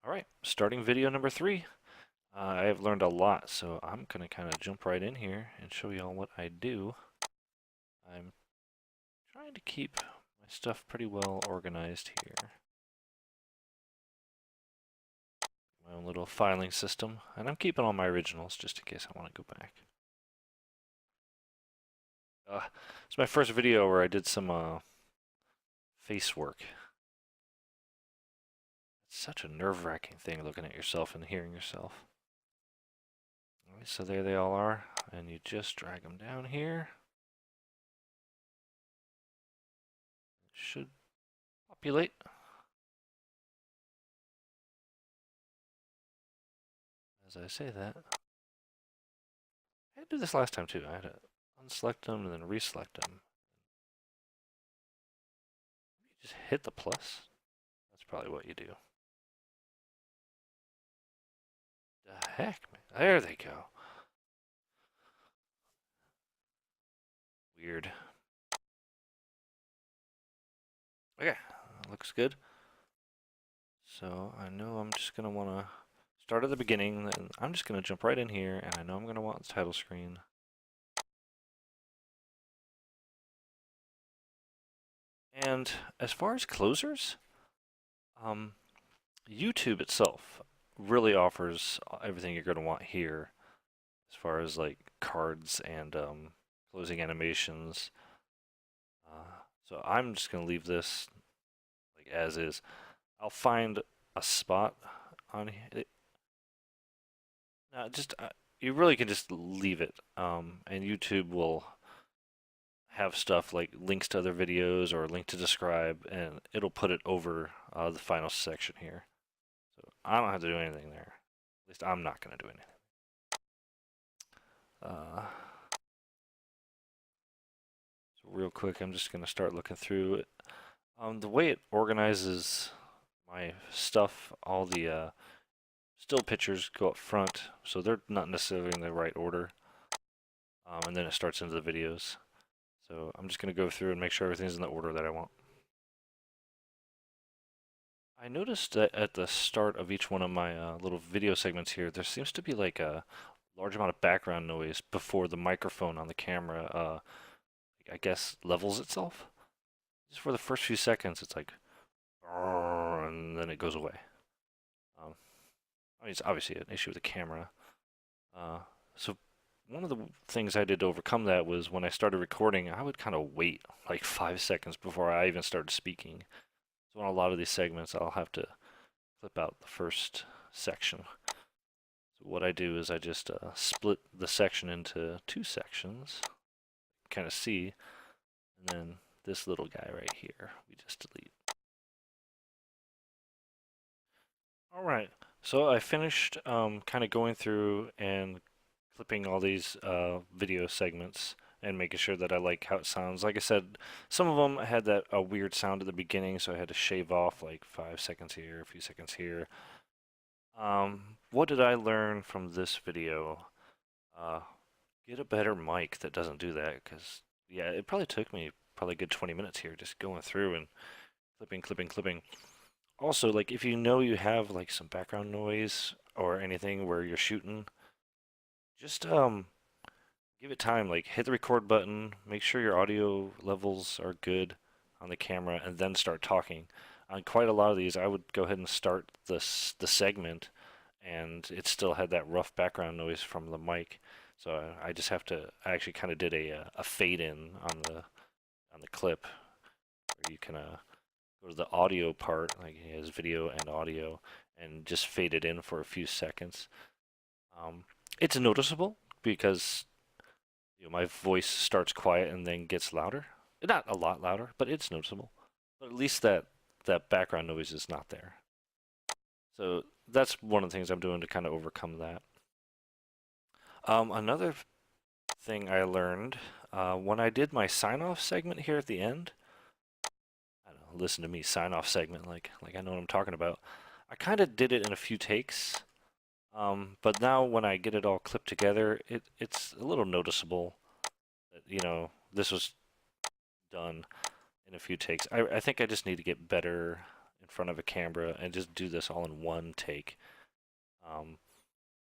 Alright, starting video number 3. I have learned a lot, so I'm going to kind of jump right in here and show you all what I do. I'm trying to keep my stuff pretty well organized here. My own little filing system, and I'm keeping all my originals just in case I want to go back. It's my first video where I did some face work. It's such a nerve-wracking thing looking at yourself and hearing yourself. Alright, so there they all are, and you just drag them down here. It should populate. As I say that, I had to do this last time too. I had to unselect them and then reselect them. You just hit the plus. That's probably what you do. The heck, man. There they go. Weird. Okay, that looks good. So I know I'm just going to want to start at the beginning, and I'm just going to jump right in here, and I know I'm going to want the title screen. And as far as closers, YouTube itself really offers everything you're going to want here as far as like cards and closing animations. So I'm just going to leave this like as is. I'll find a spot on it. You really can just leave it, and YouTube will have stuff like links to other videos or link to describe, and it'll put it over the final section here. So I don't have to do anything there. At least I'm not going to do anything. So real quick, I'm just going to start looking through it. The way it organizes my stuff, all the still pictures go up front, so they're not necessarily in the right order. And then it starts into the videos. So I'm just going to go through and make sure everything's in the order that I want. I noticed that at the start of each one of my little video segments here, there seems to be like a large amount of background noise before the microphone on the camera, I guess, levels itself. Just for the first few seconds, it's like, and then it goes away. I mean, it's obviously an issue with the camera. So one of the things I did to overcome that was when I started recording, I would kind of wait like 5 seconds before I even started speaking. So on a lot of these segments, I'll have to clip out the first section. So what I do is I just split the section into 2 sections, kind of see, and then this little guy right here, we just delete. All right, so I finished kind of going through and clipping all these video segments and making sure that I like how it sounds. Like I said, some of them had that weird sound at the beginning, so I had to shave off like 5 seconds here, a few seconds here. What did I learn from this video? Get a better mic that doesn't do that, because yeah, it probably took me probably a good 20 minutes here just going through and clipping. Also, like if you know you have like some background noise or anything where you're shooting, just give it time, like hit the record button, make sure your audio levels are good on the camera, and then start talking. On quite a lot of these, I would go ahead and start the segment, and it still had that rough background noise from the mic. So I just have to. I actually kind of did a fade in on the clip, where you can go to the audio part, like it has video and audio, and just fade it in for a few seconds. It's noticeable because my voice starts quiet and then gets louder. Not a lot louder, but it's noticeable. But at least that background noise is not there. So that's one of the things I'm doing to kind of overcome that. Another thing I learned when I did my sign-off segment here at the end, I don't know, listen to me sign-off segment like I know what I'm talking about. I kind of did it in a few takes, but now when I get it all clipped together, it's a little noticeable that, this was done in a few takes. I think I just need to get better in front of a camera and just do this all in one take. Um,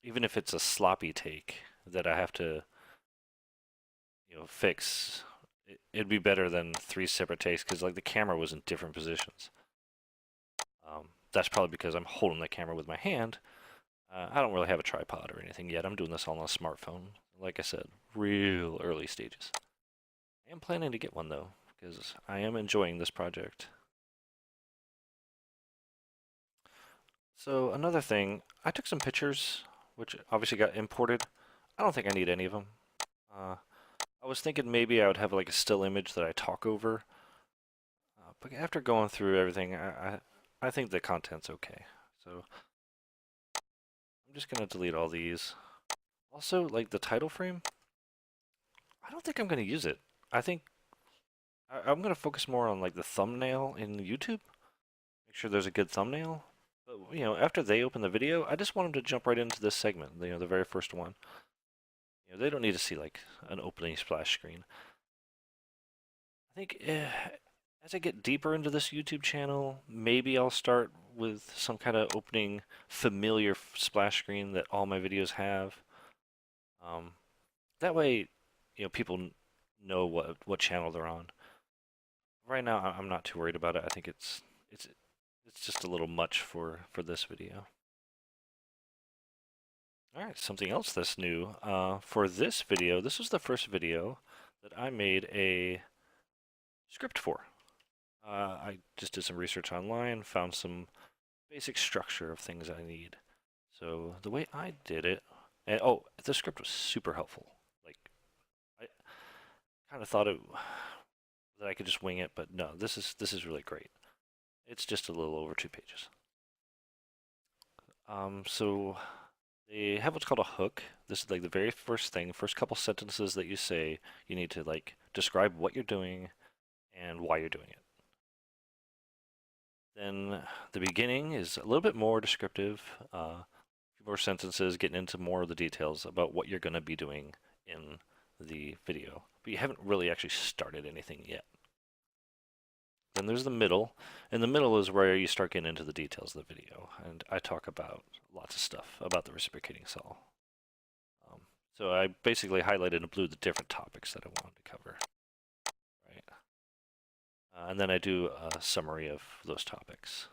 Even if it's a sloppy take that I have to, fix, it'd be better than 3 separate takes because like the camera was in different positions. That's probably because I'm holding the camera with my hand. I don't really have a tripod or anything yet. I'm doing this all on a smartphone. Like I said, real early stages. I am planning to get one though because I am enjoying this project. So another thing, I took some pictures, which obviously got imported. I don't think I need any of them. I was thinking maybe I would have like a still image that I talk over, but after going through everything, I think the content's okay. So I'm just gonna delete all these. Also, like the title frame, I don't think I'm gonna use it. I think I'm gonna focus more on like the thumbnail in YouTube. Make sure there's a good thumbnail. But after they open the video, I just want them to jump right into this segment. The very first one. They don't need to see like an opening splash screen. I think as I get deeper into this YouTube channel, maybe I'll start with some kind of opening familiar splash screen that all my videos have. That way, people know what channel they're on. Right now, I'm not too worried about it. I think it's just a little much for this video. All right, something else that's new. For this video, this was the first video that I made a script for. I just did some research online, found some basic structure of things I need. So the way I did it, and oh, the script was super helpful. Like, I kind of thought that I could just wing it, but no, this is really great. It's just a little over 2 pages. So they have what's called a hook. This is like the very first thing, first couple sentences that you say, you need to like describe what you're doing and why you're doing it. Then the beginning is a little bit more descriptive, a few more sentences getting into more of the details about what you're going to be doing in the video. But you haven't really actually started anything yet. Then there's the middle, and the middle is where you start getting into the details of the video, and I talk about lots of stuff about the reciprocating saw. So I basically highlighted in blue the different topics that I wanted to cover. Right. And then I do a summary of those topics.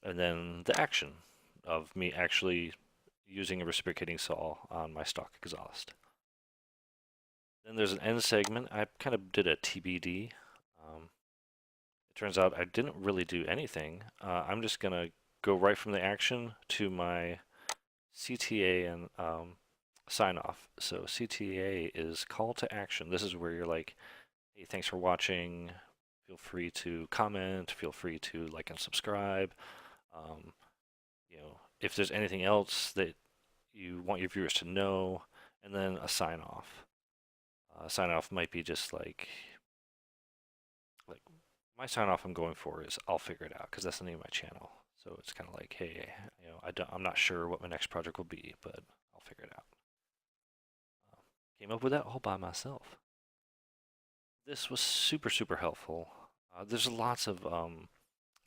And then the action of me actually using a reciprocating saw on my stock exhaust. Then there's an end segment. I kind of did a TBD. It turns out I didn't really do anything. I'm just going to go right from the action to my CTA and sign off. So CTA is call to action. This is where you're like, hey, thanks for watching. Feel free to comment. Feel free to like and subscribe. If there's anything else that you want your viewers to know, and then a sign off. Sign off might be just like my sign off I'm going for is I'll figure it out because that's the name of my channel. So it's kind of like, hey, I'm not sure what my next project will be, but I'll figure it out. Came up with that all by myself. This was super, super helpful. There's lots of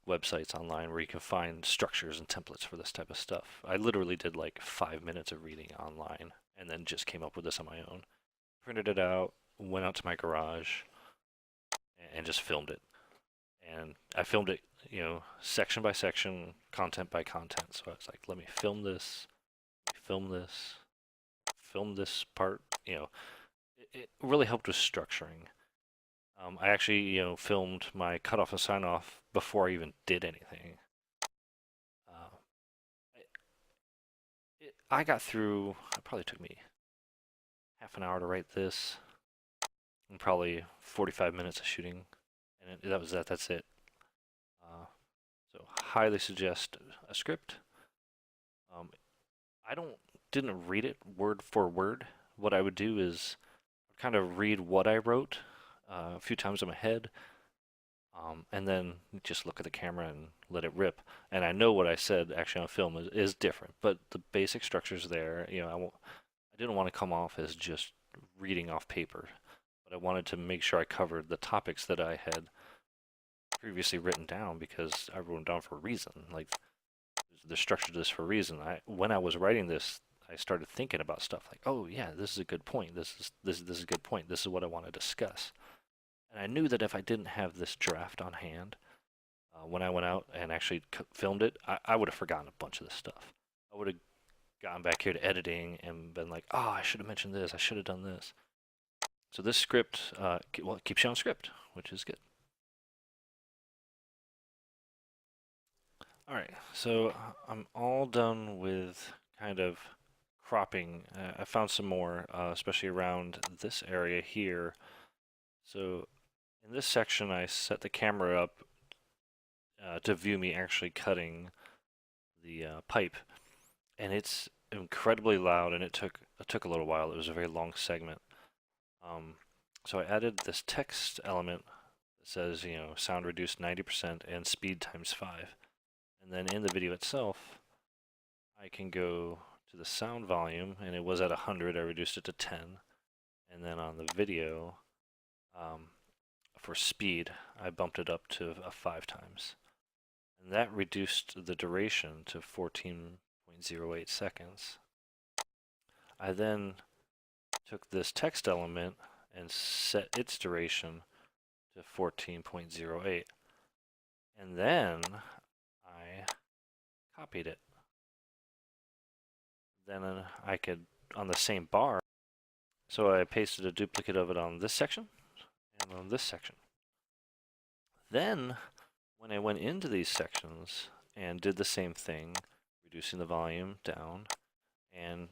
websites online where you can find structures and templates for this type of stuff. I literally did like 5 minutes of reading online and then just came up with this on my own. Printed it out, went out to my garage, and just filmed it. And I filmed it, section by section, content by content. So I was like, let me film this, film this part. It really helped with structuring. I actually, filmed my cutoff and sign off before I even did anything. I got through, it probably took me half an hour to write this, and probably 45 minutes of shooting, and that was that. That's it. So highly suggest a script. I didn't read it word for word. What I would do is kind of read what I wrote a few times in my head, and then just look at the camera and let it rip. And I know what I said actually on film is different, but the basic structure's there. I didn't want to come off as just reading off paper, but I wanted to make sure I covered the topics that I had previously written down because I wrote them down for a reason. Like they're structured this for a reason. When I was writing this, I started thinking about stuff like, oh yeah, this is a good point. This is a good point. This is what I want to discuss. And I knew that if I didn't have this draft on hand, when I went out and actually filmed it, I would have forgotten a bunch of this stuff. I would have gotten back here to editing and been like, oh, I should have mentioned this. I should have done this. So this script, well, it keeps you on script, which is good. All right, so I'm all done with kind of cropping. I found some more, especially around this area here. So in this section, I set the camera up to view me actually cutting the pipe, and it's incredibly loud, and it took a little while. It was a very long segment. So I added this text element that says, you know, sound reduced 90% and speed times 5. And then in the video itself, I can go to the sound volume, and it was at 100. I reduced it to 10. And then on the video, for speed, I bumped it up to 5 times. And that reduced the duration to 14.08 seconds. I then took this text element and set its duration to 14.08. And then I copied it. Then I could, on the same bar, so I pasted a duplicate of it on this section and on this section. Then, when I went into these sections and did the same thing, reducing the volume down and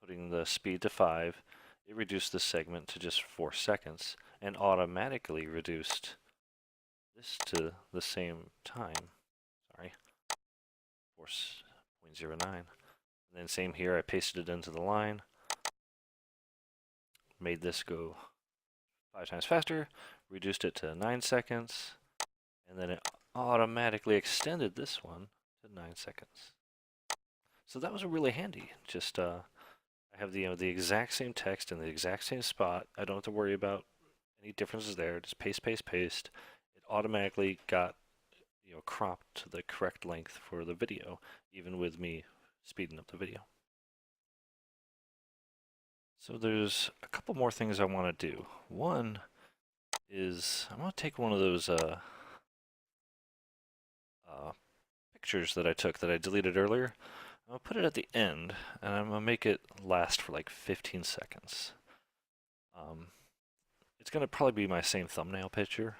putting the speed to 5, it reduced the segment to just 4 seconds and automatically reduced this to the same time. Sorry, 4.09. And then same here, I pasted it into the line, made this go 5 times faster, reduced it to 9 seconds, and then it automatically extended this one to 9 seconds. So that was really handy. Just I have the exact same text in the exact same spot. I don't have to worry about any differences there. Just paste, paste, paste. It automatically got cropped to the correct length for the video, even with me speeding up the video. So there's a couple more things I want to do. One is I'm going to take one of those pictures that I took that I deleted earlier. I'm going to put it at the end, and I'm going to make it last for like 15 seconds. It's going to probably be my same thumbnail picture.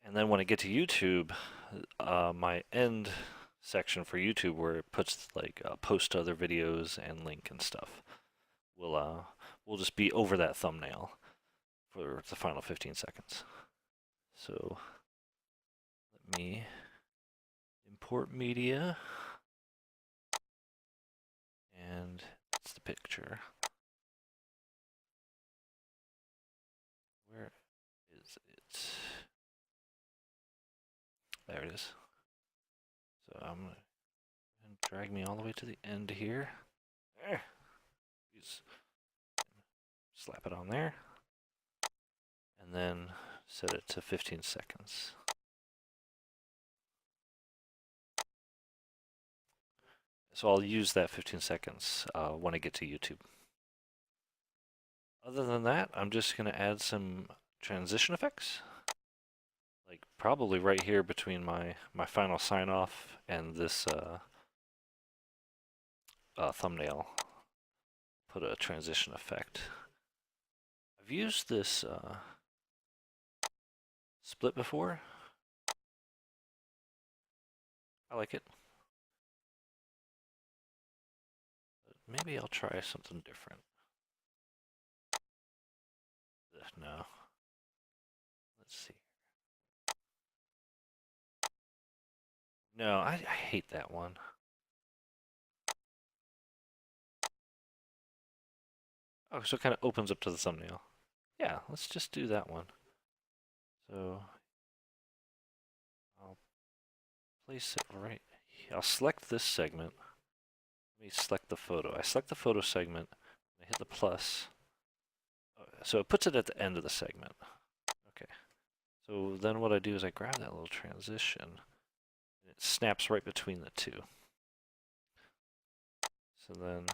And then when I get to YouTube, my end section for YouTube where it puts like post other videos and link and stuff will just be over that thumbnail for the final 15 seconds. So let me import media, and that's the picture. Where is it? There it is. So I'm going to drag me all the way to the end here. There. Just slap it on there. And then set it to 15 seconds. So I'll use that 15 seconds when I get to YouTube. Other than that, I'm just going to add some transition effects. Like probably right here between my final sign off and this thumbnail. Put a transition effect. I've used this split before. I like it. But maybe I'll try something different. No. Let's see. No, I hate that one. Oh, so it kind of opens up to the thumbnail. Yeah, let's just do that one. So I'll place it right here. I'll select this segment. Let me select the photo. I select the photo segment. I hit the plus. So it puts it at the end of the segment. Okay. So then what I do is I grab that little transition, and it snaps right between the two. So then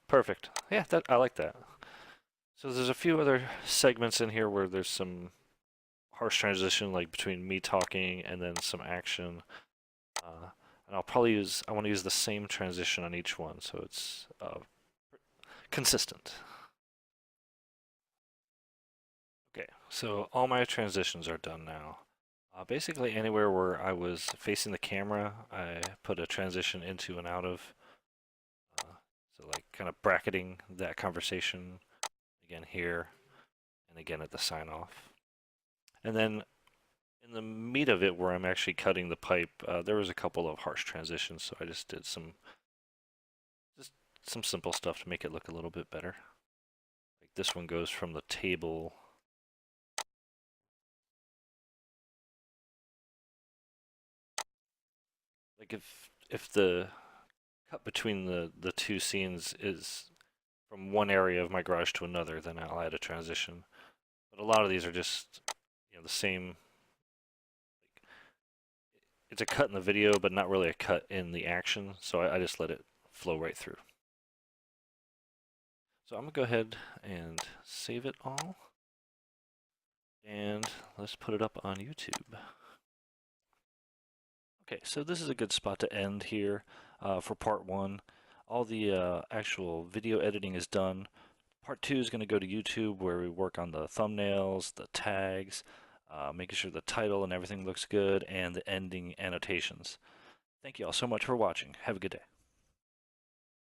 perfect. Yeah, that I like that. So there's a few other segments in here where there's some harsh transition, like between me talking and then some action. And I want to use the same transition on each one, so it's consistent. Okay, so all my transitions are done now. Basically, anywhere where I was facing the camera, I put a transition into and out of. So, like, kind of bracketing that conversation again here and again at the sign off. And then in the meat of it, where I'm actually cutting the pipe, there was a couple of harsh transitions, so I just did just some simple stuff to make it look a little bit better. Like this one goes from the table. Like if the cut between the two scenes is from one area of my garage to another, then I'll add a transition. But a lot of these are just the same. Like, it's a cut in the video, but not really a cut in the action, so I just let it flow right through. So I'm gonna go ahead and save it all, and let's put it up on YouTube. Okay, so this is a good spot to end here for part one. All the actual video editing is done. Part two is going to go to YouTube, where we work on the thumbnails, the tags, making sure the title and everything looks good, and the ending annotations. Thank you all so much for watching. Have a good day.